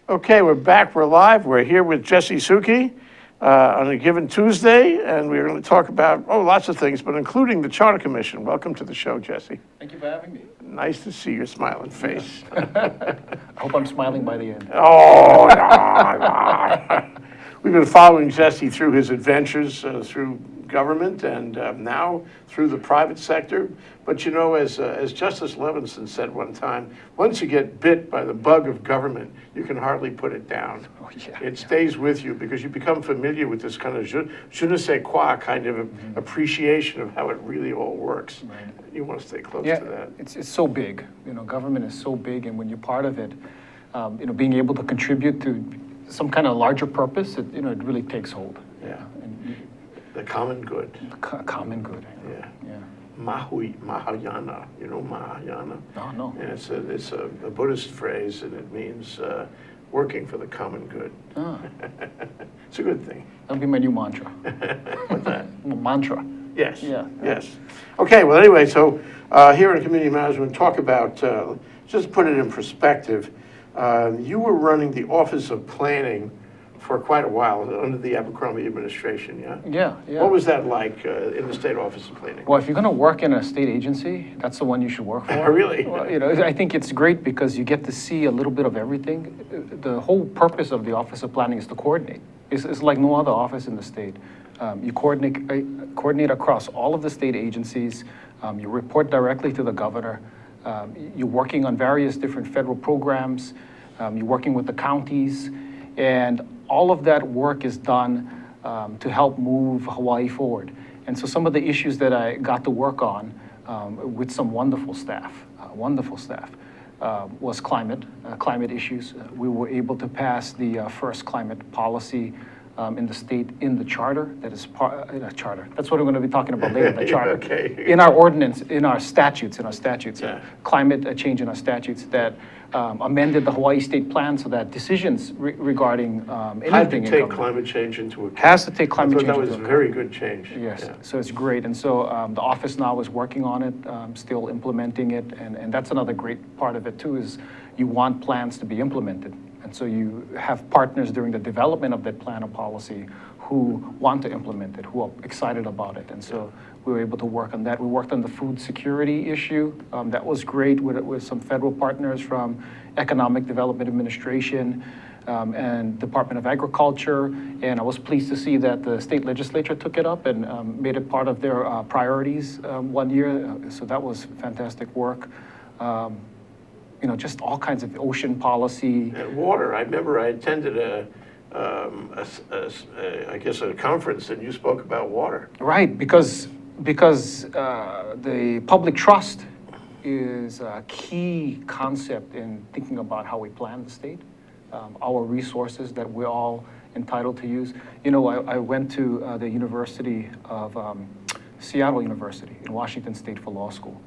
Okay, we're back, we're live, we're here with Jesse Souki on a given Tuesday, and we're going to talk about, lots of things, but including the Charter Commission. Welcome to the show, Jesse. Thank you for having me. Nice to see your smiling face. I hope I'm smiling by the end. Oh, no. We've been following Jesse through his adventures through government and now through the private sector. But you know, as Justice Levinson said one time, once you get bit by the bug of government, you can hardly put it down. Oh, yeah. It stays with you because you become familiar with this kind of je ne sais quoi kind of appreciation of how it really all works. Right. You want to stay close Yeah, to that. it's so big. You know, government is so big, and when you're part of it, being able to contribute to some kind of larger purpose, it really takes hold. Yeah. And The common good. common good. Yeah. Yeah. Mahayana, you know Mahayana? No. Yeah, it's a Buddhist phrase, and it means working for the common good. Ah, It's a good thing. that'll be my new mantra. What's that? Mantra. Yes. Yeah. Yes. Okay, well, anyway, so here in community management, talk about, just put it in perspective, you were running the Office of Planning for quite a while under the Abercrombie administration, yeah? Yeah. What was that like in the State Office of Planning? Well, if you're going to work in a state agency, that's the one you should work for. Really? Well, I think it's great because you get to see a little bit of everything. The whole purpose of the Office of Planning is to coordinate. It's like no other office in the state. You coordinate across all of the state agencies. You report directly to the governor. You're working on various different federal programs. You're working with the counties. And all of that work is done to help move Hawaii forward. And so some of the issues that I got to work on with some wonderful staff, was climate issues. We were able to pass the first climate policy in the state in the charter. That is charter. That's what we're going to be talking about later. The charter. Okay. In our ordinance, in our statutes, Yeah. climate change in our statutes that amended the Hawaii State Plan so that decisions regarding Had to anything in take government climate change into account. has to take climate change I thought that into was a account. very good change. Yes, Yeah. so it's great. And so the office now is working on it, still implementing it. And that's another great part of it too, is you want plans to be implemented. And so you have partners during the development of that plan or policy who want to implement it, who are excited about it. And so we were able to work on that. We worked on the food security issue. That was great with some federal partners from Economic Development Administration and Department of Agriculture. And I was pleased to see that the state legislature took it up and made it part of their priorities one year. So that was fantastic work. Just all kinds of ocean policy. And water, I remember I attended I guess a conference and you spoke about water. Right, because the public trust is a key concept in thinking about how we plan the state, our resources that we're all entitled to use. I went to the University of Seattle University in Washington State for law school.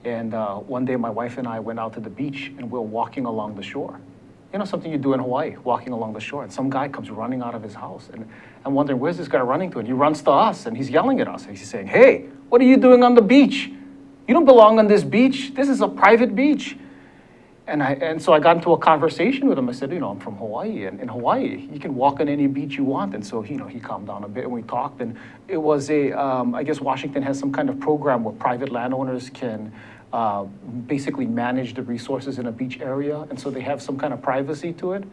And one day my wife and I went out to the beach and we were walking along the shore. Something you do in Hawaii, walking along the shore. And some guy comes running out of his house. And I'm wondering, where's this guy running to? And he runs to us and he's yelling at us. And he's saying, hey, what are you doing on the beach? You don't belong on this beach. This is a private beach. And so I got into a conversation with him. I said, I'm from Hawaii. And in Hawaii, you can walk on any beach you want. And so, he calmed down a bit and we talked. And it was I guess Washington has some kind of program where private landowners can basically manage the resources in a beach area. And so they have some kind of privacy to it.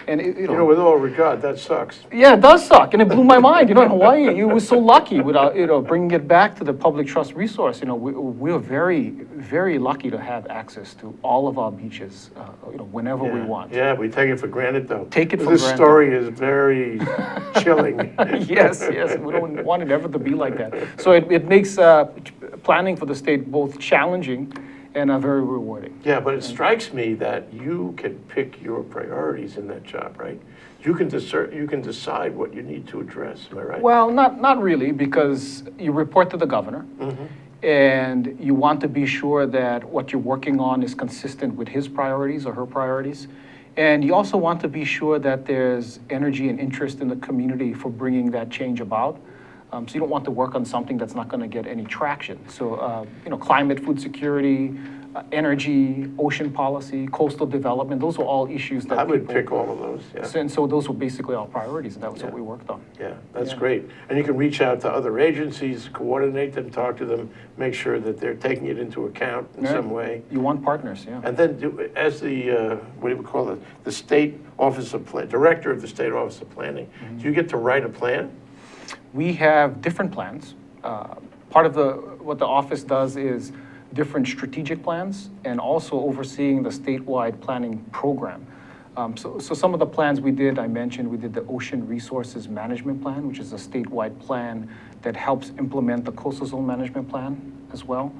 And with all regard, that sucks. Yeah, it does suck, and it blew my mind. In Hawaii, you were so lucky without, bringing it back to the public trust resource. We're very, very lucky to have access to all of our beaches, whenever we want. Yeah, we take it for granted, though. Take it for This granted. story is very chilling. Yes, we don't want it ever to be like that. So it makes planning for the state both challenging and very rewarding. Yeah, but it strikes me that you can pick your priorities in that job, right? You can decide what you need to address, am I right? Well, not really, because you report to the governor, and you want to be sure that what you're working on is consistent with his priorities or her priorities. And you also want to be sure that there's energy and interest in the community for bringing that change about. So you don't want to work on something that's not going to get any traction. So, climate, food security, energy, ocean policy, coastal development. Those were all issues that I would people- pick all of those, yeah. And so those were basically our priorities, and that was what Yeah. we worked on. Yeah, that's Yeah. great. And you can reach out to other agencies, coordinate them, talk to them, make sure that they're taking it into account in Right. some way. You want partners, yeah. And then as the, what do you call it, the State Office of Director of the State Office of Planning, do you get to write a plan? We have different plans. Part of what the office does is different strategic plans and also overseeing the statewide planning program. So some of the plans we did, I mentioned, we did the Ocean Resources Management Plan, which is a statewide plan that helps implement the Coastal Zone Management Plan as well.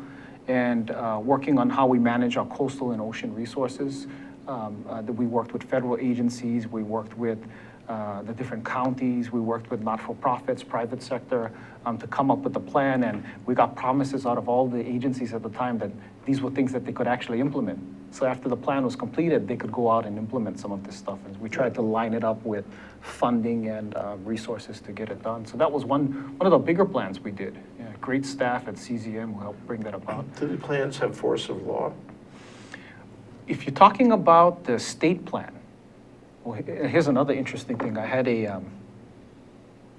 And working on how we manage our coastal and ocean resources. That we worked with federal agencies, we worked with the different counties, we worked with not-for-profits, private sector, to come up with a plan, and we got promises out of all the agencies at the time that these were things that they could actually implement. So after the plan was completed, they could go out and implement some of this stuff, and we tried to line it up with funding and resources to get it done. So that was one of the bigger plans we did. Yeah, great staff at CZM who helped bring that about. Do the plans have force of law? If you're talking about the state plan, well, here's another interesting thing. I had a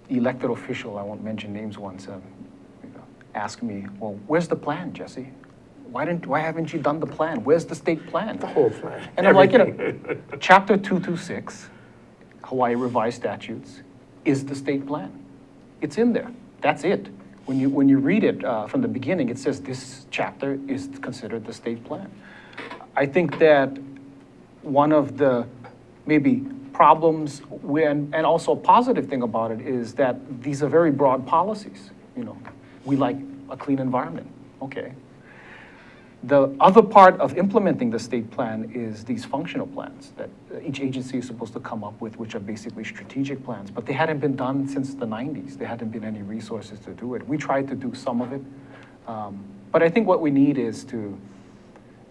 elected official, I won't mention names, once ask me, well, where's the plan, Jesse? Why haven't you done the plan? Where's the state plan? The whole plan. And I'm like, Chapter 226, Hawaii Revised Statutes, is the state plan. It's in there. That's it. When you read it from the beginning, it says this chapter is considered the state plan. I think that one of the maybe problems and also a positive thing about it is that these are very broad policies. We like a clean environment. Okay. The other part of implementing the state plan is these functional plans that each agency is supposed to come up with, which are basically strategic plans, but they hadn't been done since the 90s. There hadn't been any resources to do it. We tried to do some of it, but I think what we need is to,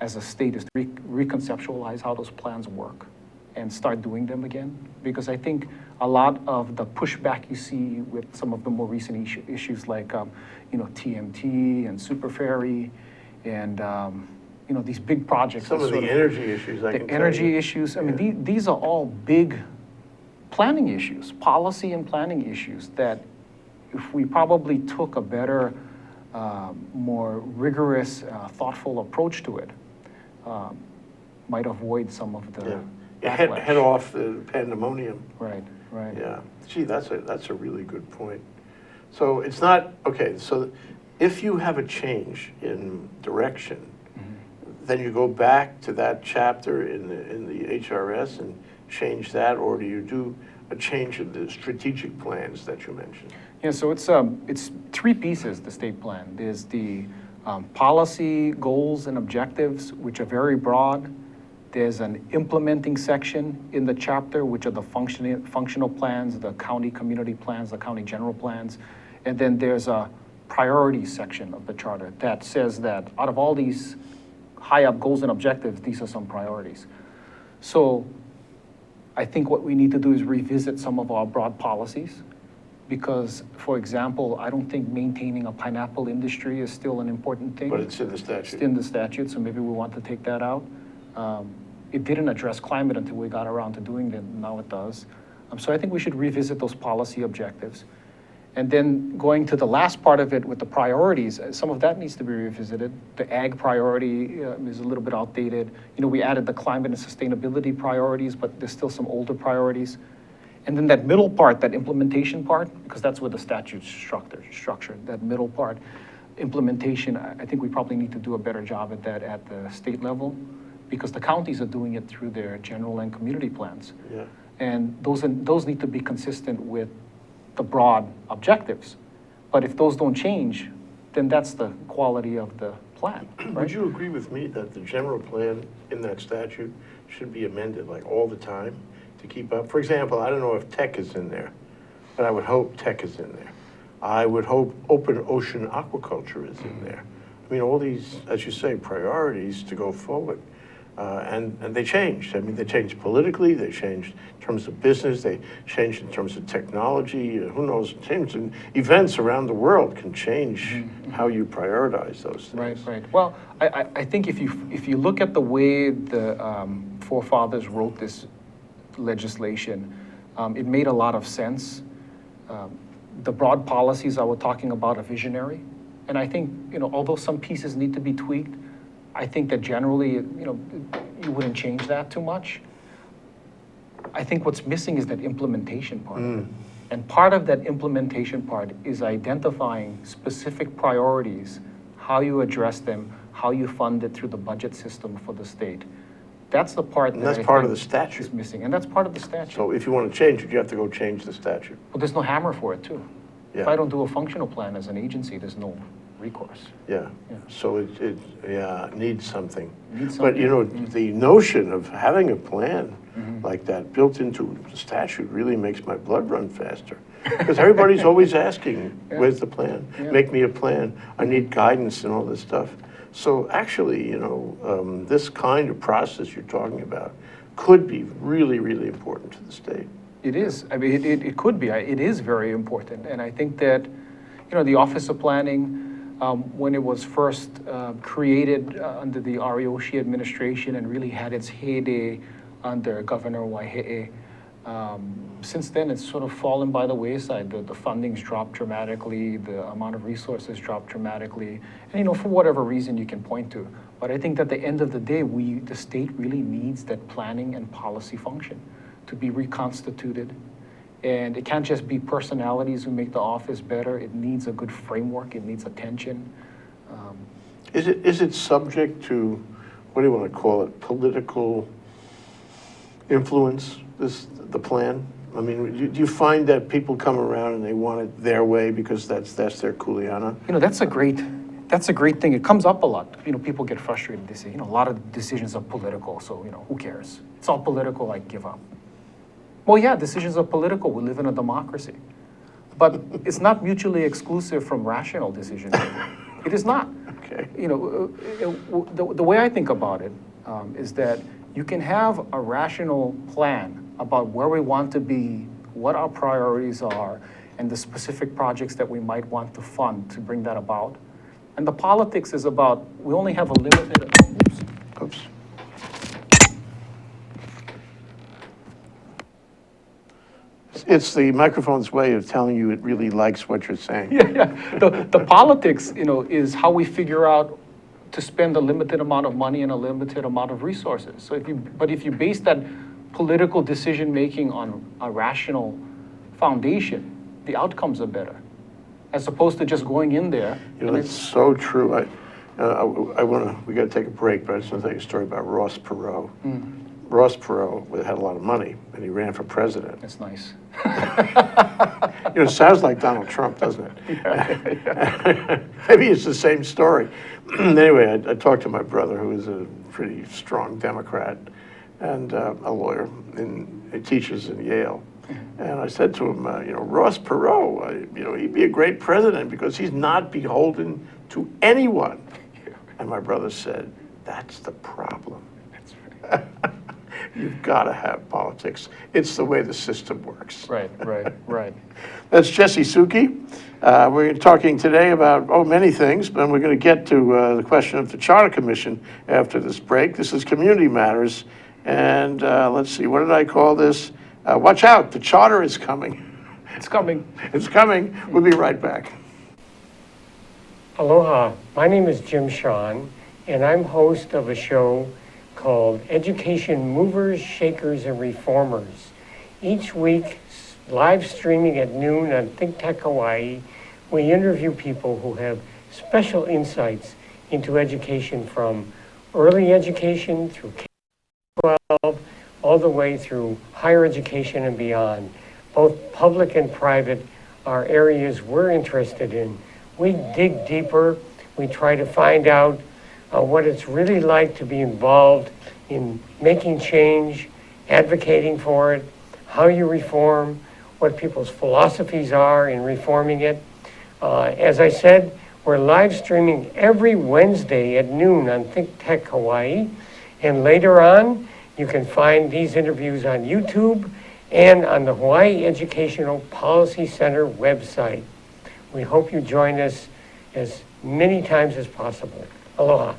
as a state, is to reconceptualize how those plans work and start doing them again. Because I think a lot of the pushback you see with some of the more recent issues like, TMT and Super Ferry and, these big projects. Some of the energy issues, I can tell you. The energy issues, I mean, these are all big planning issues, policy and planning issues that if we probably took a better, more rigorous, thoughtful approach to it, might avoid some of the backlash. Head off the pandemonium. Right. Yeah. Gee, that's a really good point. So it's not, okay, so if you have a change in direction, then you go back to that chapter in the HRS and change that, or do you do a change in the strategic plans that you mentioned? Yeah, so it's three pieces, the state plan. There's the policy, goals, and objectives, which are very broad. There's an implementing section in the chapter, which are the functional plans, the county community plans, the county general plans. And then there's a priorities section of the charter that says that out of all these high up goals and objectives, these are some priorities. So I think what we need to do is revisit some of our broad policies because, for example, I don't think maintaining a pineapple industry is still an important thing. But it's in the statute. It's in the statute, so maybe we want to take that out. It didn't address climate until we got around to doing it, now it does. So I think we should revisit those policy objectives. And then going to the last part of it with the priorities, some of that needs to be revisited. The ag priority is a little bit outdated. We added the climate and sustainability priorities, but there's still some older priorities. And then that middle part, that implementation part, because that's where the statute's structured, that middle part, implementation, I think we probably need to do a better job at that at the state level, because the counties are doing it through their general and community plans. Yeah. And those need to be consistent with the broad objectives. But if those don't change, then that's the quality of the plan, right? Would you agree with me that the general plan in that statute should be amended like all the time to keep up? For example, I don't know if tech is in there, but I would hope tech is in there. I would hope open ocean aquaculture is in there. I mean, all these, as you say, priorities to go forward. And they changed. I mean, they changed politically, they changed in terms of business, they changed in terms of technology. Who knows? Change in events around the world can change how you prioritize those things. Right. Well, I think if you look at the way the forefathers wrote this legislation, it made a lot of sense. The broad policies I was talking about are visionary, and I think, although some pieces need to be tweaked, I think that generally, you wouldn't change that too much. I think what's missing is that implementation part. And part of that implementation part is identifying specific priorities, how you address them, how you fund it through the budget system for the state. That's the part And that's part of the statute. is missing, and that's part of the statute. So if you want to change it, you have to go change the statute. Well, there's no hammer for it, too. If Yeah. I don't do a functional plan as an agency, there's no recourse. Yeah. Yeah. So it needs something. Needs But something. the notion of having a plan like that built into the statute really makes my blood run faster. Because everybody's always asking, where's the plan? Yeah. Make me a plan. I need guidance and all this stuff. So actually, this kind of process you're talking about could be really, really important to the state. It is. I mean, it could be. It is very important. And I think that, the Office of Planning, when it was first created under the Ariyoshi administration and really had its heyday under Governor Waihe'e, since then it's sort of fallen by the wayside. The funding's dropped dramatically, the amount of resources dropped dramatically, and for whatever reason you can point to. But I think that at the end of the day, the state really needs that planning and policy function to be reconstituted. And it can't just be personalities who make the office better. It needs a good framework. It needs attention. Is it subject to, what do you want to call it, political influence, the plan? I mean, do you find that people come around and they want it their way because that's their kuleana? That's a great thing. It comes up a lot. People get frustrated. They say, a lot of decisions are political, so, who cares? It's all political, I give up. Well, yeah, decisions are political. We live in a democracy. But it's not mutually exclusive from rational decision making. It is not. Okay. The way I think about it is that you can have a rational plan about where we want to be, what our priorities are, and the specific projects that we might want to fund to bring that about. And the politics is about, we only have a limited, Oops. It's the microphone's way of telling you it really likes what you're saying. The politics, is how we figure out to spend a limited amount of money and a limited amount of resources. So if you base that political decision-making on a rational foundation, the outcomes are better, as opposed to just going in there. That's so true. We got to take a break, but I just want to tell you a story about Ross Perot. Ross Perot had a lot of money, and he ran for president. That's nice. It sounds like Donald Trump, doesn't it? Maybe it's the same story. Anyway, I talked to my brother, who is a pretty strong Democrat and a lawyer, and he teaches in Yale. And I said to him, Ross Perot, he'd be a great president because he's not beholden to anyone. And my brother said, that's the problem. That's right. You've got to have politics. It's the way the system works. Right. That's Jesse Souki. We're talking today about, many things, but we're going to get to the question of the Charter Commission after this break. This is Community Matters. And let's see, what did I call this? Watch out, the Charter is coming. It's coming. It's coming. We'll be right back. Aloha, my name is Jim Sean, and I'm host of a show called Education Movers, Shakers, and Reformers. Each week, live streaming at noon on ThinkTech Hawaii, we interview people who have special insights into education, from early education through K-12, all the way through higher education and beyond. Both public and private are areas we're interested in. We dig deeper. We try to find out what it's really like to be involved in making change, advocating for it, how you reform, what people's philosophies are in reforming it. As I said, we're live streaming every Wednesday at noon on ThinkTech Hawaii, And later on, you can find these interviews on YouTube and on the Hawaii Educational Policy Center website. We hope you join us as many times as possible. Aloha.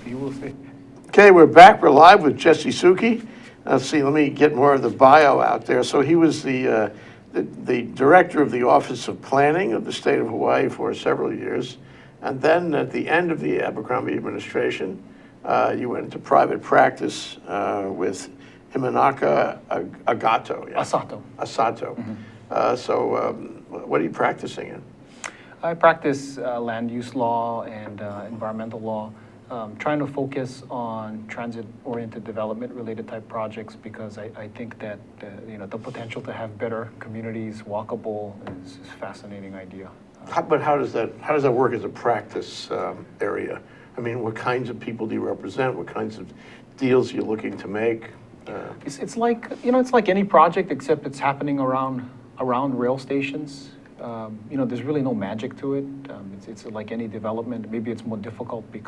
You will see. Okay, we're back. We're live with Jesse Souki. Let's see, let me get more of the bio out there. So he was the director of the Office of Planning of the state of Hawaii for several years. And then at the end of the Abercrombie administration, you went into private practice with Imanaka Asato. Yeah? Asato. What are you practicing in? I practice land use law and environmental law, trying to focus on transit-oriented development-related type projects because I think that the potential to have better communities walkable is a fascinating idea. But how does that work as a practice area? I mean, what kinds of people do you represent? What kinds of deals you're looking to make? It's like it's like any project except it's happening around rail stations. There's really no magic to it. It's like any development. Maybe it's more difficult you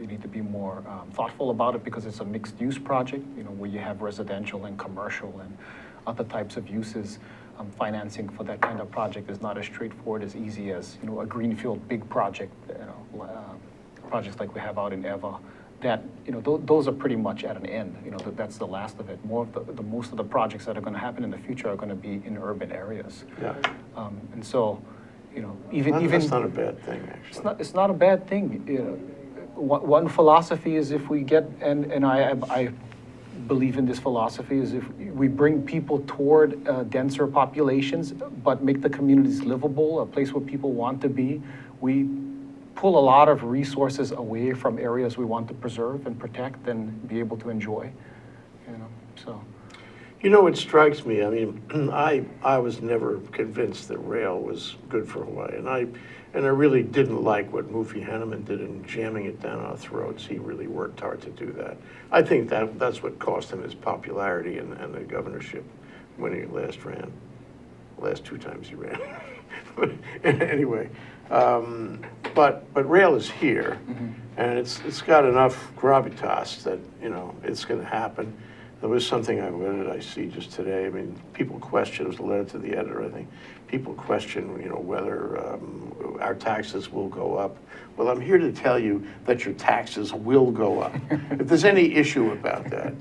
need to be more thoughtful about it because it's a mixed-use project. Where you have residential and commercial and other types of uses. Financing for that kind of project is not as straightforward as easy as a greenfield big project. Projects like we have out in Eva. That those are pretty much at an end. That's the last of it. Most of the projects that are going to happen in the future are going to be in urban areas. Yeah. And so, That's not a bad thing, actually. It's not a bad thing. One philosophy is if we get and I believe in this philosophy is if we bring people toward denser populations, but make the communities livable, a place where people want to be, we pull a lot of resources away from areas we want to preserve and protect and be able to enjoy. So. It strikes me. I mean, I was never convinced that rail was good for Hawaii, and I really didn't like what Mufi Hanneman did in jamming it down our throats. He really worked hard to do that. I think that's what cost him his popularity and the governorship when he last ran. Last 2 times he ran. Anyway, but rail is here, and it's got enough gravitas that it's going to happen. There was something I see just today. I mean, people question. It was a letter to the editor, I think. People question, whether our taxes will go up. Well, I'm here to tell you that your taxes will go up. If there's any issue about that,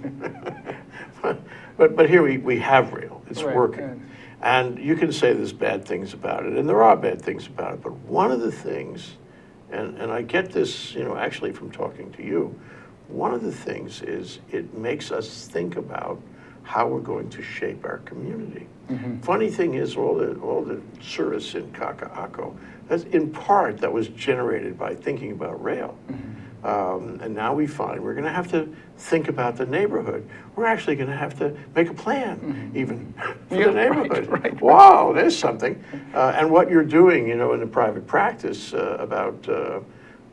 but here we have rail. It's right, working. good. And you can say there's bad things about it, and there are bad things about it, but one of the things, and I get this, actually from talking to you, one of the things is it makes us think about how we're going to shape our community. Funny thing is, all the service in Kaka'ako, that was generated by thinking about rail. And now we find we're going to have to think about the neighborhood. We're actually going to have to make a plan, even for the neighborhood. Right. Wow, there's something. And what you're doing, in the private practice about,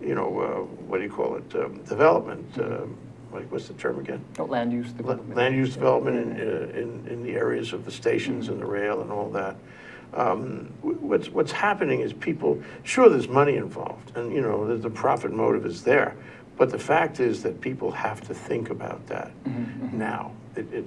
what do you call it, development. What's the term again? Land use development. Land use development in the areas of the stations and the rail and all that. What's happening is people, sure, there's money involved, and the profit motive is there, but the fact is that people have to think about that now.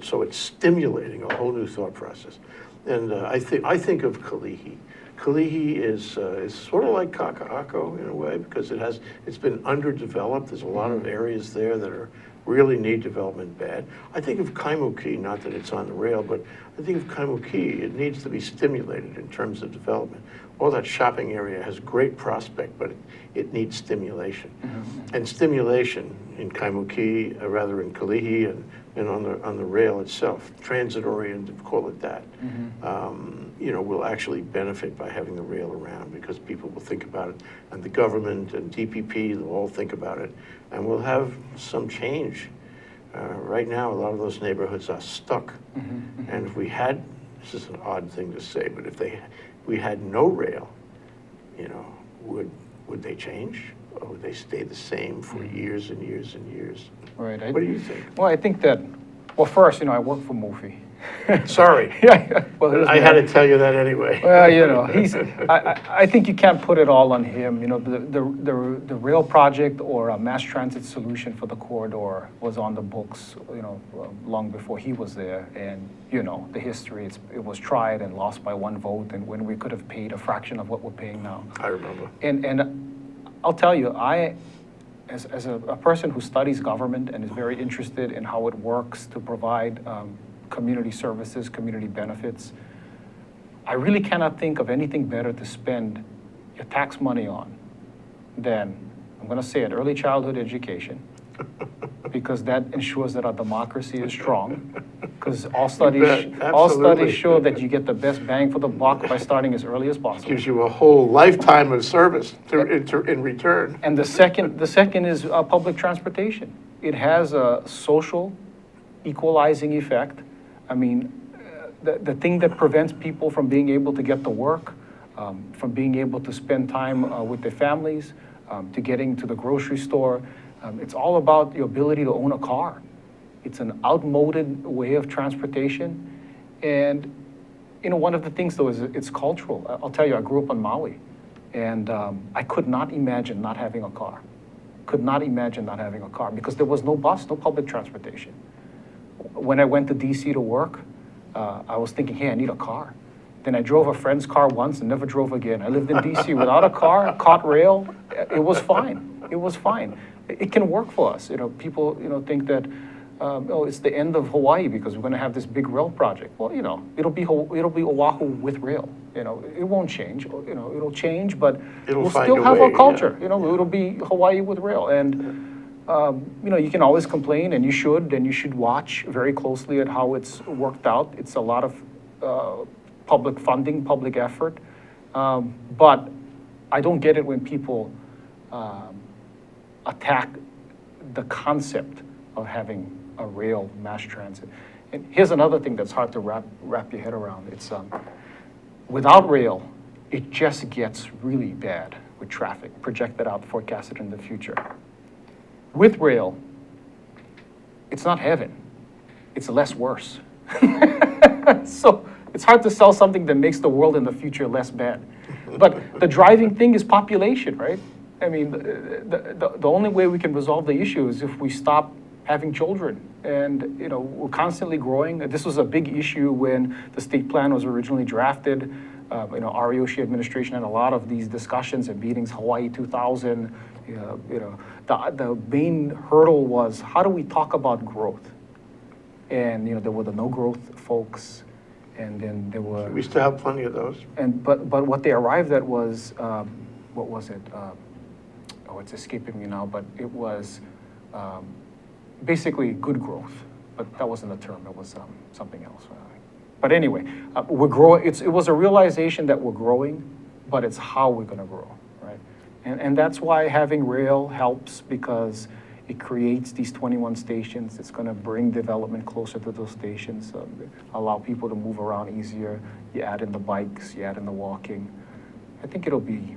So it's stimulating a whole new thought process, and I think of Kalihi. Kalihi is sort of like Kaka'ako in a way because it's been underdeveloped. There's a lot of areas there that really need development bad. I think of Kaimuki, not that it's on the rail, but I think of Kaimuki, it needs to be stimulated in terms of development. All that shopping area has great prospect, but it needs stimulation. And stimulation in Kaimuki, rather in Kalihi and on the rail itself, transit-oriented, call it that, will actually benefit by having the rail around because people will think about it, and the government and DPP will all think about it, and we'll have some change. Right now, a lot of those neighborhoods are stuck, and if we had, this is an odd thing to say, but if we had no rail, would they change? Or would they stay the same for years and years and years? Right. What do you think? Well, I think that Well, first, I work for Mofi. Sorry, Yeah, well, I had to tell you that anyway. well, I think you can't put it all on him. The rail project or a mass transit solution for the corridor was on the books, long before he was there. And, the history, it was tried and lost by one vote, and when we could have paid a fraction of what we're paying now. I remember. And I'll tell you, as a person who studies government and is very interested in how it works to provide community services, community benefits, I really cannot think of anything better to spend your tax money on than, I'm going to say it, early childhood education, because that ensures that our democracy is strong. Because all studies show that you get the best bang for the buck by starting as early as possible. Gives you a whole lifetime of service in return. And the second is public transportation. It has a social equalizing effect. I mean, the thing that prevents people from being able to get to work, from being able to spend time with their families, to getting to the grocery store, it's all about the ability to own a car. It's an outmoded way of transportation. And, one of the things, though, is it's cultural. I'll tell you, I grew up on Maui, and I could not imagine not having a car. Could not imagine not having a car because there was no bus, no public transportation. When I went to DC to work, I was thinking, hey, I need a car. Then I drove a friend's car once and never drove again. I lived in DC without a car, caught rail. It was fine. It was fine. It can work for us. People, think that, it's the end of Hawaii because we're going to have this big rail project. Well, it'll be Oahu with rail. It won't change. It'll change, but we'll still have a culture. Yeah. It'll be Hawaii with rail. And you can always complain, and you should watch very closely at how it's worked out. It's a lot of public funding, public effort, but I don't get it when people attack the concept of having a rail mass transit. And here's another thing that's hard to wrap your head around. It's without rail, it just gets really bad with traffic projected out, forecasted in the future. With rail, it's not heaven, it's less worse. So it's hard to sell something that makes the world in the future less bad. But the driving thing is population, right? I mean, the only way we can resolve the issue is if we stop having children. And, we're constantly growing. This was a big issue when the state plan was originally drafted. Ariyoshi administration had a lot of these discussions and meetings, Hawaii 2000. The main hurdle was, how do we talk about growth? And, there were the no growth folks, and then there were... We still have plenty of those. But what they arrived at was, what was it? It's escaping me now, but it was basically good growth. But that wasn't the term, it was something else. But anyway, we're growing. It was a realization that we're growing, but it's how we're going to grow, right? And that's why having rail helps, because it creates these 21 stations. It's going to bring development closer to those stations, allow people to move around easier. You add in the bikes, you add in the walking. I think it'll be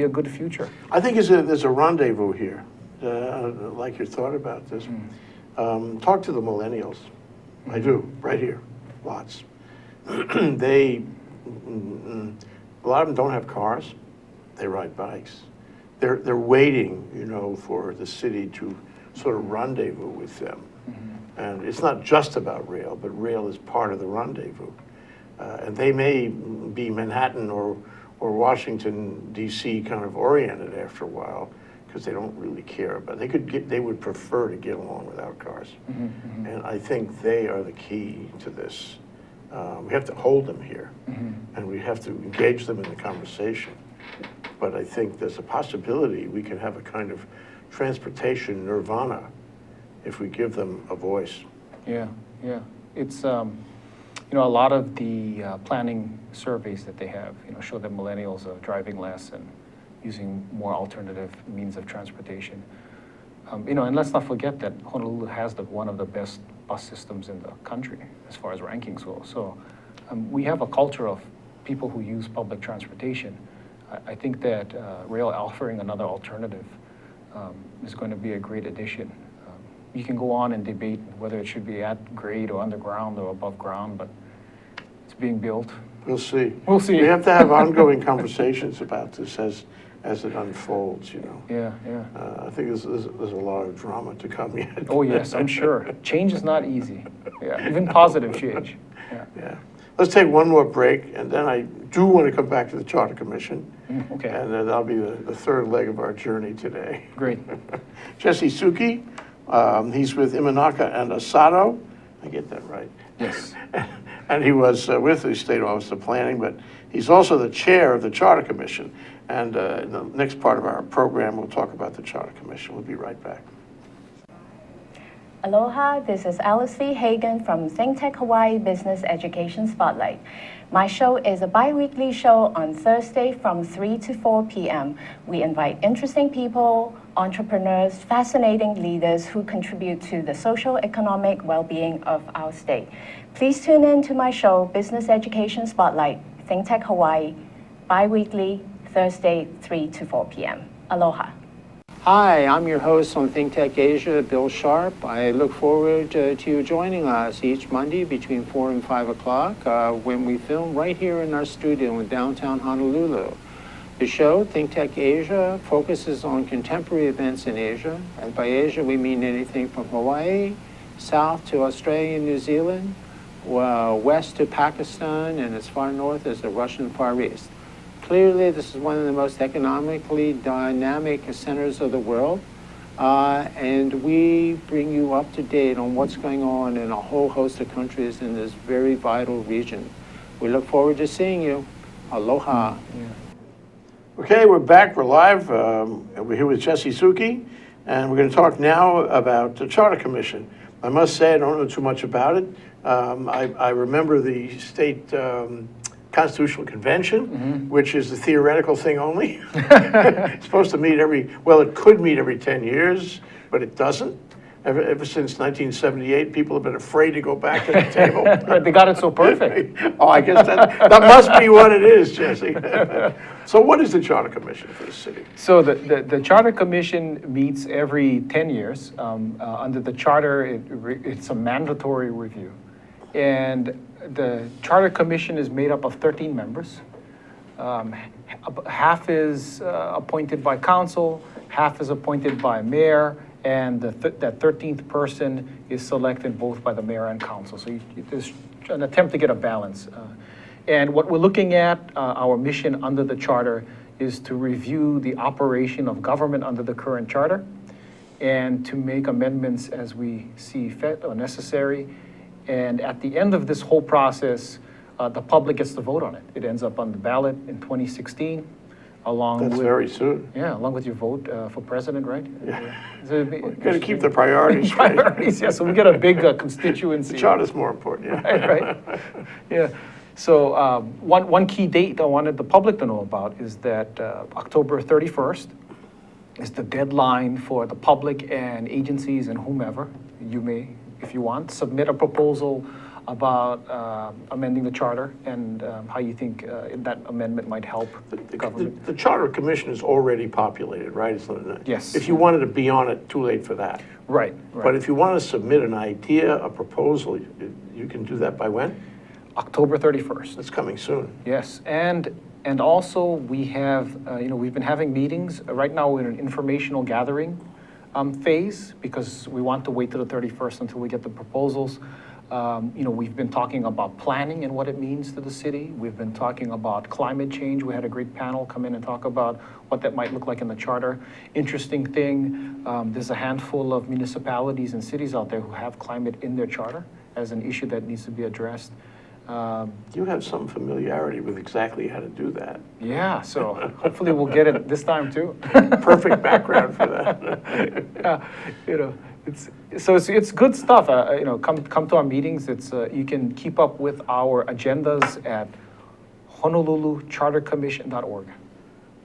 a good future. I think there's a rendezvous here. I like your thought about this. Talk to the millennials. I do, right here, lots. A lot of them don't have cars. They ride bikes. They're waiting, for the city to sort of rendezvous with them. And it's not just about rail, but rail is part of the rendezvous. And they may be Manhattan or Washington, D.C. kind of oriented after a while, because they don't really care, but they would prefer to get along without cars. And I think they are the key to this. We have to hold them here, and we have to engage them in the conversation. But I think there's a possibility we can have a kind of transportation nirvana if we give them a voice. Yeah. It's, a lot of the planning surveys that they have, show that millennials are driving less and using more alternative means of transportation. And let's not forget that Honolulu has one of the best bus systems in the country as far as rankings go. So we have a culture of people who use public transportation. I think that rail offering another alternative is going to be a great addition. you can go on and debate whether it should be at grade or underground or above ground, but it's being built. We'll see. We'll see. We have to have ongoing conversations about this as it unfolds, you know. Yeah, yeah. I think there's a lot of drama to come yet. Oh, yes, I'm sure. Change is not easy. Yeah, even positive change. Yeah. Yeah. Let's take one more break, and then I do want to come back to the Charter Commission. Okay, And then that'll be the third leg of our journey today. great. Jesse Souki, he's with Imanaka and Asato. I get that right. Yes. And he was with the State Office of Planning, but he's also the chair of the Charter Commission. And in the next part of our program, we'll talk about the Charter Commission. We'll be right back. Aloha, this is Alice V. Hagen from ThinkTech Hawaii Business Education Spotlight. My show is a bi-weekly show on Thursday from 3 to 4 p.m. We invite interesting people, entrepreneurs, fascinating leaders who contribute to the social economic well-being of our state. Please tune in to my show, Business Education Spotlight, ThinkTech Hawaii, bi-weekly, Thursday, 3 to 4 p.m. Aloha. Hi, I'm your host on ThinkTech Asia, Bill Sharp. I look forward to you joining us each Monday between 4 and 5 o'clock when we film right here in our studio in downtown Honolulu. The show, ThinkTech Asia, focuses on contemporary events in Asia. And by Asia, we mean anything from Hawaii, south to Australia and New Zealand, west to Pakistan, and as far north as the Russian Far East. Clearly, this is one of the most economically dynamic centers of the world, and we bring you up to date on what's going on in a whole host of countries in this very vital region. We look forward to seeing you. Aloha. Yeah. Okay, we're back. We're live. We're here with Jesse Souki, and we're going to talk now about the Charter Commission. I must say I don't know too much about it. I remember the state Constitutional Convention, which is the theoretical thing only. It's supposed to meet it could meet every 10 years, but it doesn't. Ever since 1978, people have been afraid to go back to the table. They got it so perfect. Oh, I guess that must be what it is, Jesse. So what is the Charter Commission for the city? So the Charter Commission meets every 10 years. Under the charter, it's a mandatory review. And the Charter Commission is made up of 13 members. Half is appointed by council, half is appointed by mayor, and that 13th person is selected both by the mayor and council. So there's an attempt to get a balance. And what we're looking at, our mission under the charter, is to review the operation of government under the current charter and to make amendments as we see fit or necessary. And at the end of this whole process, the public gets to vote on it. It ends up on the ballot in 2016, along That's with very soon. along with your vote for president, right? Got to keep the priorities straight. priorities. Yeah, so we get a big constituency. The charter's more important, yeah. right. Yeah. So one key date I wanted the public to know about is that October 31st is the deadline for the public and agencies and whomever. You may, if you want, submit a proposal about amending the charter and how you think that amendment might help the government. The Charter Commission is already populated, right? Yes. If you wanted to be on it, too late for that. Right. But if you want to submit an idea, a proposal, you can do that by when? October 31st. That's coming soon. Yes, and also we have, we've been having meetings. Right now we're in an informational gathering phase because we want to wait till the 31st until we get the proposals. We've been talking about planning and what it means to the city. We've been talking about climate change. We had a great panel come in and talk about what that might look like in the charter. Interesting thing, there's a handful of municipalities and cities out there who have climate in their charter as an issue that needs to be addressed. You have some familiarity with exactly how to do that. Yeah, so hopefully we'll get it this time too. Perfect background for that. It's good stuff. Come to our meetings. You can keep up with our agendas at honoluluchartercommission.org.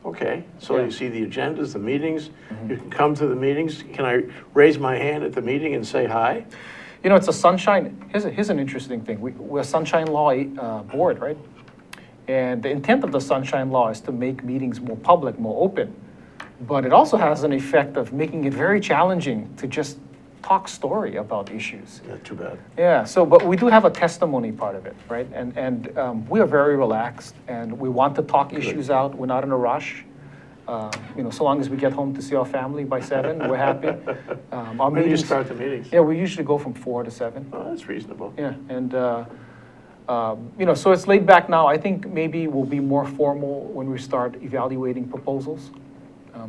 Okay, so Yeah. you see the agendas, the meetings. You can come to the meetings. Can I raise my hand at the meeting and say hi? It's a sunshine. Here's an interesting thing. We're a sunshine law board, right? And the intent of the sunshine law is to make meetings more public, more open. But it also has an effect of making it very challenging to just talk story about issues. Yeah, too bad. Yeah, so, but we do have a testimony part of it, right? And we are very relaxed, and we want to talk issues out. We're not in a rush. So long as we get home to see our family by 7, we're happy. Our When do you meetings, start the meetings? yeah, we usually go from 4 to 7. Oh, that's reasonable. Yeah, and so it's laid back now. I think maybe we'll be more formal when we start evaluating proposals,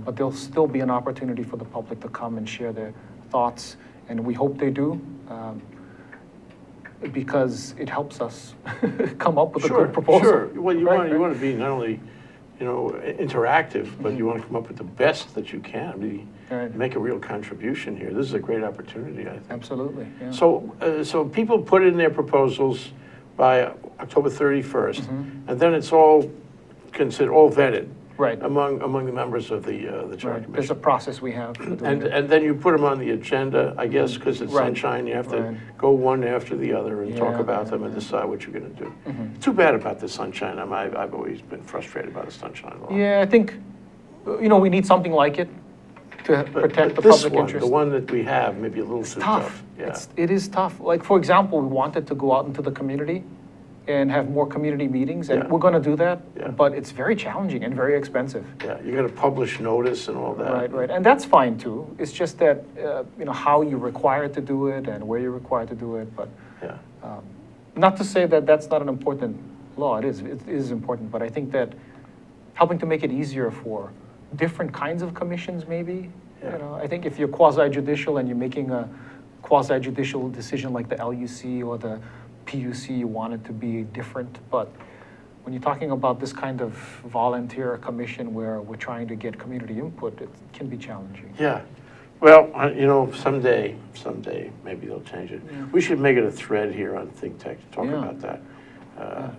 but there'll still be an opportunity for the public to come and share their thoughts, and we hope they do, because it helps us come up with a good proposal. Sure. Well, you Right, want to be not only, interactive, but you want to come up with the best that you can. Right. Make a real contribution here. This is a great opportunity, I think. Absolutely, yeah. So people put in their proposals by October 31st, and then it's all considered, all vetted. Right. Among the members of the Charter Right. There's a Commission. process we have. for doing it. And then you put them on the agenda, I guess, because it's Right. sunshine, you have to Right. go one after the other and talk Yeah, about yeah, them and yeah. decide what you're going to do. Too bad about the sunshine. I've always been frustrated by the sunshine law. Yeah, I think, we need something like it to protect the This public one, interest. the one that we have, maybe a little too Tough. tough. Yeah. It is tough. Like, for example, we wanted to go out into the community and have more community meetings, and Yeah. we're going to do that, Yeah. but it's very challenging and very expensive. Yeah, you got to publish notice and all that. Right, and that's fine too. It's just that, how you're required to do it and where you're required to do it, but Yeah. not to say that that's not an important law, it is important, but I think that helping to make it easier for different kinds of commissions maybe, Yeah. I think if you're quasi-judicial and you're making a quasi-judicial decision like the LUC or the PUC, you want it to be different, but when you're talking about this kind of volunteer commission where we're trying to get community input, it can be challenging. Yeah. Well, someday, maybe they'll change it. We should make it a thread here on ThinkTech to talk Yeah. about that.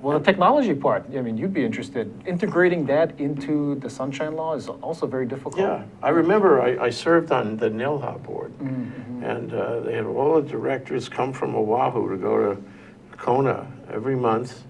Well, the technology part, you'd be interested. Integrating that into the Sunshine Law is also very difficult. Yeah, I remember I served on the NILHA board, Mm-hmm. and they had all the directors come from Oahu to go to Kona every month,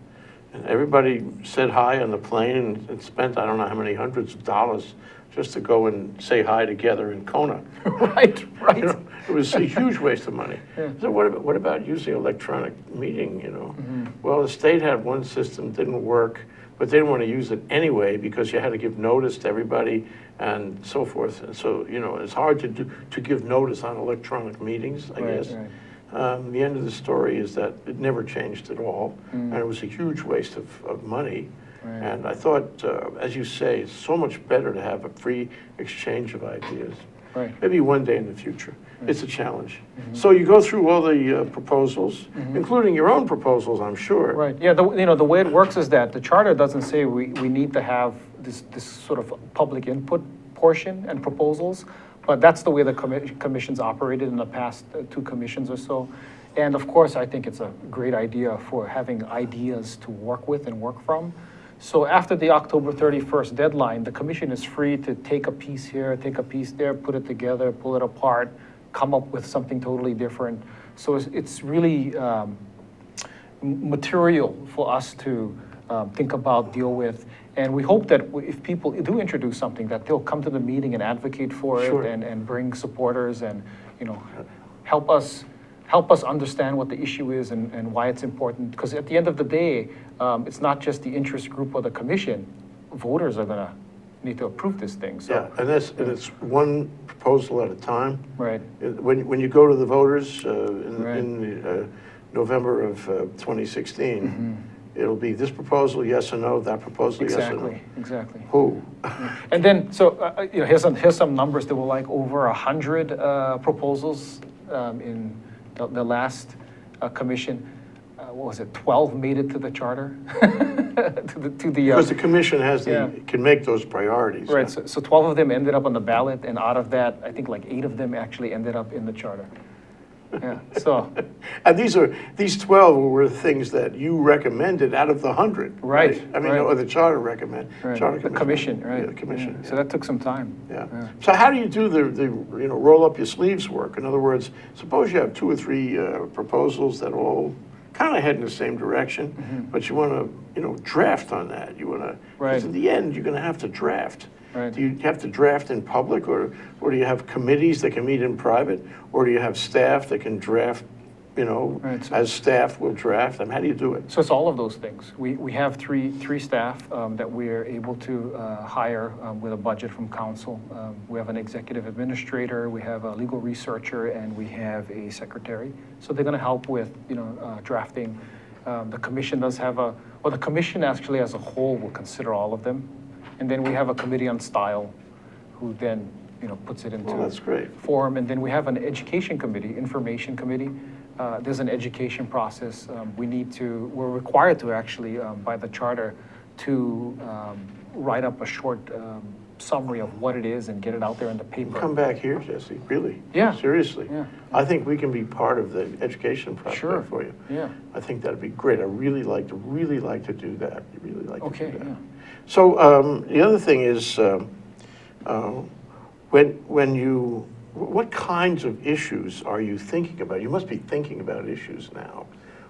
and everybody said hi on the plane and spent, I don't know how many hundreds of dollars just to go and say hi together in Kona. Right. It was a huge waste of money. Yeah. So what about using electronic meeting, Well, the state had one system, didn't work, but they didn't want to use it anyway because you had to give notice to everybody and so forth. And so, it's hard to give notice on electronic meetings, I Right, guess. right. The end of the story is that it never changed at all, and it was a huge waste of money. Right. And I thought, as you say, it's so much better to have a free exchange of ideas. Right. Maybe one day in the future. It's a challenge. So you go through all the proposals, including your own proposals, I'm sure. Right, yeah, the way it works is that the charter doesn't say we need to have this sort of public input portion and proposals, but that's the way the commission's operated in the past 2 commissions or so. And of course, I think it's a great idea for having ideas to work with and work from. So after the October 31st deadline, the commission is free to take a piece here, take a piece there, put it together, pull it apart, come up with something totally different. So it's really material for us to think about, deal with. And we hope that if people do introduce something, that they'll come to the meeting and advocate for Sure. it and bring supporters and, help us understand what the issue is and why it's important. Because at the end of the day, it's not just the interest group or the commission. Voters are gonna need to approve this thing, so. Yeah, and it's one proposal at a time. Right, When you go to the voters Right. in November of 2016, it'll be this proposal, yes or no, that proposal, yes or no. exactly. Who? And then, so, here's some numbers. There were like over 100 proposals in the last commission. What was it, 12 made it to the charter? Because the commission has Yeah. can make those priorities. Right, yeah. so 12 of them ended up on the ballot, and out of that, I think like 8 of them actually ended up in the charter. Yeah, so, And these 12 were things that you recommended out of the 100. Right, I mean, right. or the charter recommend. right, Charter the commission, right? Yeah, the commission. Yeah. So that took some time. Yeah. So how do you do the roll up your sleeves work? In other words, suppose you have 2 or 3 proposals that all kind of head in the same direction, but you want to, draft on that. You want to, Right. because in the end, you're going to have to draft. Right. Do you have to draft in public, or do you have committees that can meet in private? Or do you have staff that can draft, Right, so- as staff will draft them? How do you do it? So it's all of those things. We have three staff that we are able to hire with a budget from council. We have an executive administrator, we have a legal researcher, and we have a secretary. So they're going to help with, drafting. The commission does have the commission actually as a whole will consider all of them. And then we have a committee on style who then, puts it into Well, that's great. form. And then we have an education committee, information committee. There's an education process. We're required to actually, by the charter, to write up a short summary of what it is and get it out there in the paper. Come back here, Jesse, really? Yeah. Seriously? Yeah. I think we can be part of the education Sure. project for you. Yeah. I think that'd be great. I really like to do that. Really like to Okay, do that. yeah. So the other thing is, what kinds of issues are you thinking about? You must be thinking about issues now.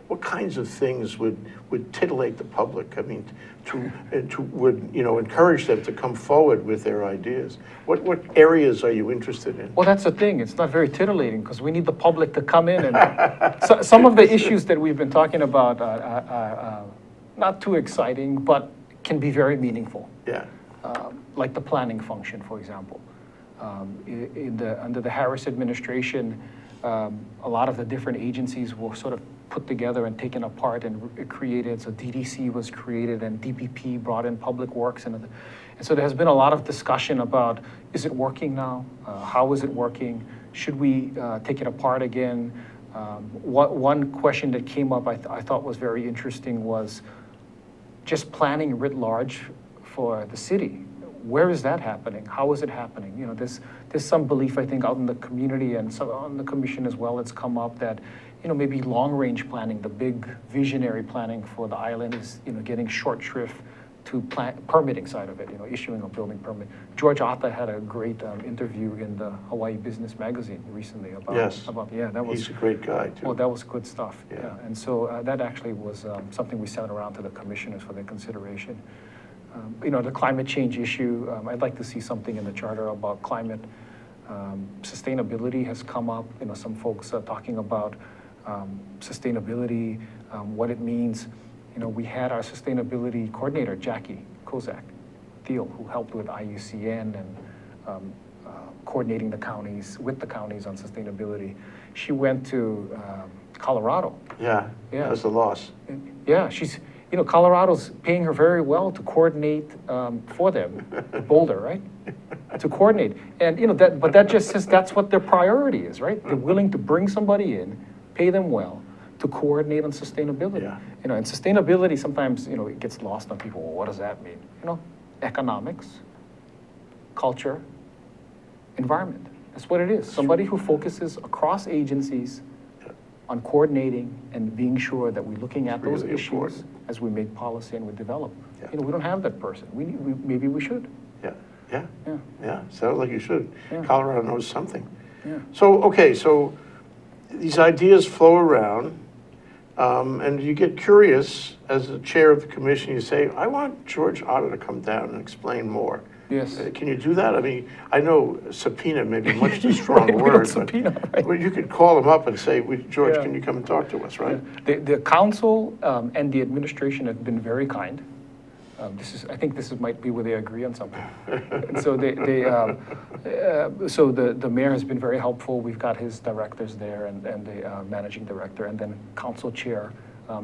What kinds of things would titillate the public? I mean, would encourage them to come forward with their ideas? What areas are you interested in? Well, that's the thing. It's not very titillating because we need the public to come in. And some of the issues that we've been talking about are not too exciting, but can be very meaningful. Yeah. Like the planning function, for example. Under the Harris administration, a lot of the different agencies were sort of put together and taken apart and created. So DDC was created and DPP brought in Public Works. And so there has been a lot of discussion about, is it working now? How is it working? Should we take it apart again? One question that came up I thought was very interesting was just planning writ large for the city. Where is that happening? How is it happening? There's some belief, I think, out in the community and some on the commission as well. It's come up that, maybe long-range planning, the big visionary planning for the island is, getting short shrift to permitting side of it, issuing a building permit. George Atta had a great interview in the Hawaii Business Magazine recently about. Yes. That was. He's a great guy, too. Oh, that was good stuff. Yeah. And so that actually was something we sent around to the commissioners for their consideration. The climate change issue, I'd like to see something in the charter about climate. Sustainability has come up, some folks are talking about sustainability, what it means. We had our sustainability coordinator, Jackie Kozak Thiel, who helped with IUCN and coordinating with the counties on sustainability. She went to Colorado. Yeah. Yeah. That's a loss. Yeah, Colorado's paying her very well to coordinate for them, Boulder, right? To coordinate. And, but that just says that's what their priority is, right? They're willing to bring somebody in, pay them well, to coordinate on sustainability. Yeah. And sustainability sometimes, it gets lost on people. Well, what does that mean? Economics, culture, environment. That's what it is. Somebody who focuses across agencies on coordinating and being sure that we're looking at those Really issues important. as we make policy and we develop. Yeah. We don't have that person. Maybe we should. Yeah. Yeah. Yeah. Yeah. Sounds like you should. Yeah. Colorado knows something. Yeah. So these ideas flow around, and you get curious as the chair of the commission. You say, I want George Otter to come down and explain more. Yes. Can you do that? I mean, I know subpoena may be much too strong Right, a we word, don't but subpoena, right. well, you could call him up and say, George, Yeah. can you come and talk to us, right? The council and the administration have been very kind. I think this might be where they agree on something. And so the mayor has been very helpful. We've got his directors there and the managing director, and then council chair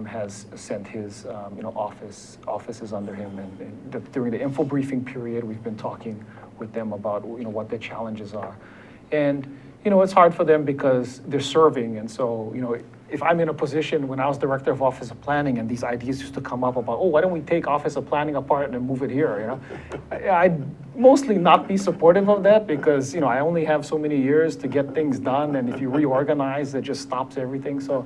has sent his offices under him. And during the info briefing period, we've been talking with them about what their challenges are. And it's hard for them because they're serving, and so if I'm in a position when I was director of Office of Planning and these ideas used to come up about, why don't we take Office of Planning apart and move it here, I'd mostly not be supportive of that because, I only have so many years to get things done, and if you reorganize, that just stops everything. So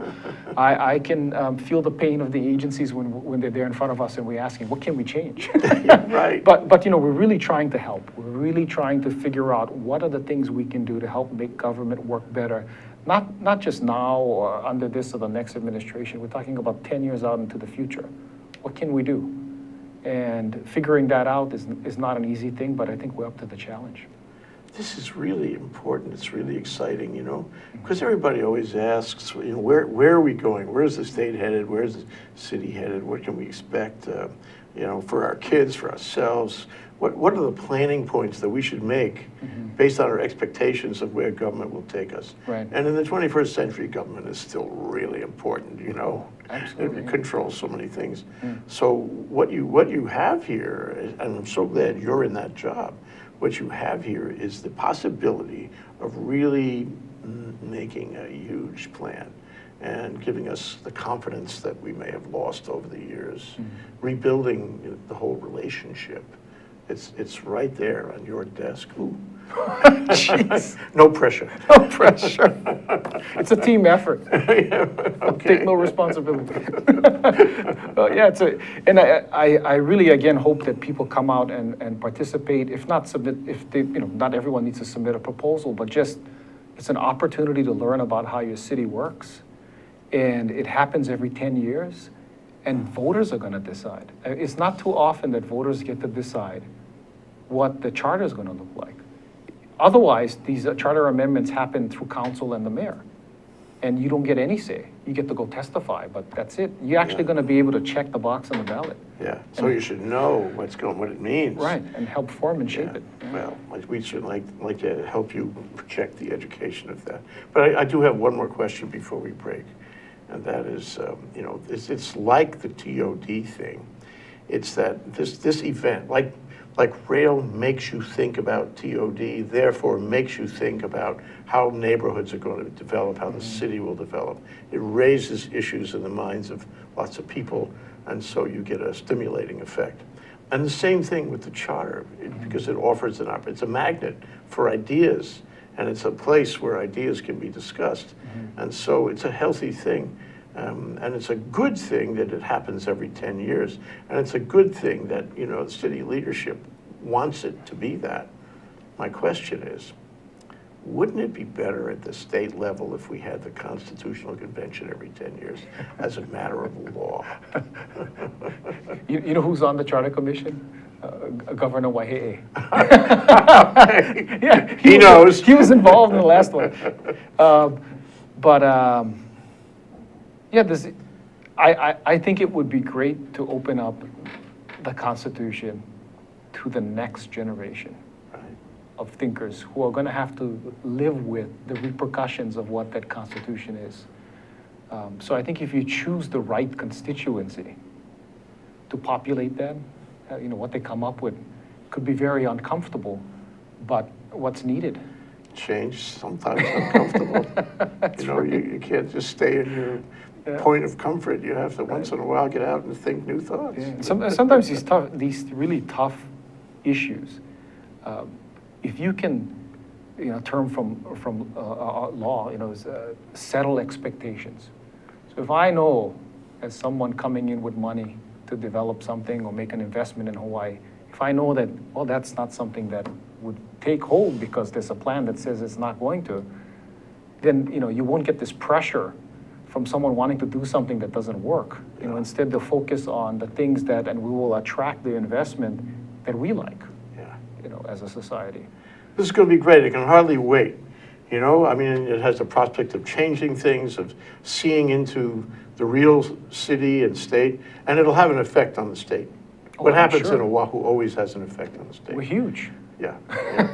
I can feel the pain of the agencies when they're there in front of us and we're asking, what can we change? Right. But we're really trying to help. We're really trying to figure out what are the things we can do to help make government work better. Not just now or under this or the next administration. We're talking about 10 years out into the future. What can we do? And figuring that out is not an easy thing, but I think we're up to the challenge. This is really important. It's really exciting, you know, because everybody always asks, you know, where are we going? Where's the state headed? Where's the city headed? What can we expect, you know, for our kids, for ourselves? What are the planning points that we should make based on our expectations of where government will take us? Right. And in the 21st century, government is still really important, you know. Absolutely. It controls so many things. So what you have here, and I'm so glad you're in that job, what you have here is the possibility of really making a huge plan and giving us the confidence that we may have lost over the years, rebuilding the whole relationship. It's right there on your desk. Ooh. Jeez. No pressure. No pressure. It's a team effort. Yeah, okay. Take no responsibility. Yeah, and I really again hope that people come out and participate. If not submit, if they, you know, not everyone needs to submit a proposal, but just it's an opportunity to learn about how your city works, and it happens every 10 years, and voters are going to decide. It's not too often that voters get to decide what the charter is going to look like. Otherwise, these charter amendments happen through council and the mayor, and you don't get any say. You get to go testify, but that's it. You're actually going to be able to check the box on the ballot. Yeah, so you should know what it means. Right, and help form and shape Yeah. it. Yeah. Well, we should like to help you project the education of that. But I do have one more question before we break, and that is, you know, it's like the TOD thing. It's that this event, like rail makes you think about TOD, therefore makes you think about how neighborhoods are going to develop, how the city will develop. It raises issues in the minds of lots of people, and so you get a stimulating effect. And the same thing with the charter, because it offers it's a magnet for ideas, and it's a place where ideas can be discussed. And so it's a healthy thing. And it's a good thing that it happens every 10 years. And it's a good thing that, you know, the city leadership wants it to be that. My question is, wouldn't it be better at the state level if we had the Constitutional Convention every 10 years as a matter of law? You know who's on the Charter Commission? Governor Waihee. Yeah, He knows. He was involved in the last one. Yeah, I think it would be great to open up the Constitution to the next generation of thinkers who are going to have to live with the repercussions of what that Constitution is. So I think if you choose the right constituency to populate that, you know, what they come up with could be very uncomfortable, but what's needed. Change, sometimes uncomfortable. You know, you can't just stay in your point of comfort. You have to once in a while get out and think new thoughts. Yeah. Sometimes these really tough issues, if you can, you know, term from law, you know, is, settle expectations. So if I know, as someone coming in with money to develop something or make an investment in Hawaii, if I know that, well, that's not something that would take hold because there's a plan that says it's not going to, then, you know, you won't get this pressure from someone wanting to do something that doesn't work. You know, instead they'll focus on the things that, and we will attract the investment that we like, you know, as a society. This is going to be great. I can hardly wait. You know, I mean, it has the prospect of changing things, of seeing into the real city and state, and it'll have an effect on the state. What happens in Oahu always has an effect on the state. We're huge. Yeah,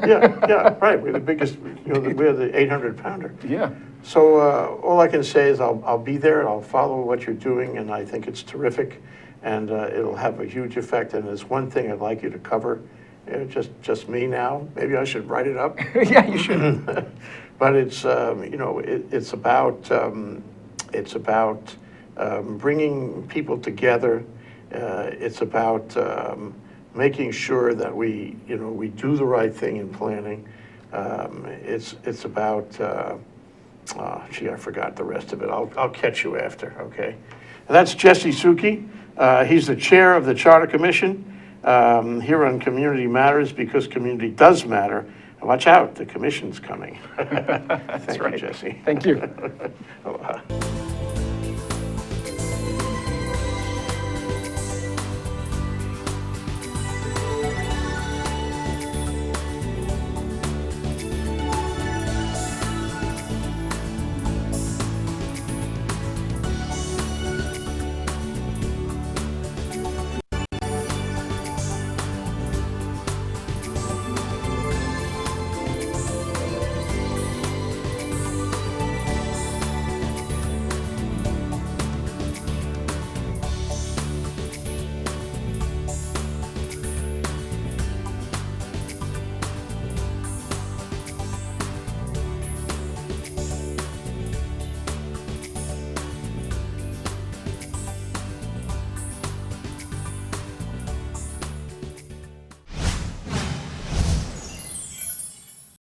yeah, right. We're the biggest, you know, we're the 800-pounder. Yeah. So all I can say is I'll be there and I'll follow what you're doing, and I think it's terrific, and it'll have a huge effect. And there's one thing I'd like you to cover, just me now. Maybe I should write it up. Yeah, you should. But it's you know, it's about bringing people together. It's about making sure that we do the right thing in planning. It's about gee, I forgot the rest of it. I'll catch you after, okay? And that's Jesse Souki. He's the chair of the Charter Commission here on Community Matters, because community does matter. And watch out, the commission's coming. Thank you, Jesse. Thank you. Aloha.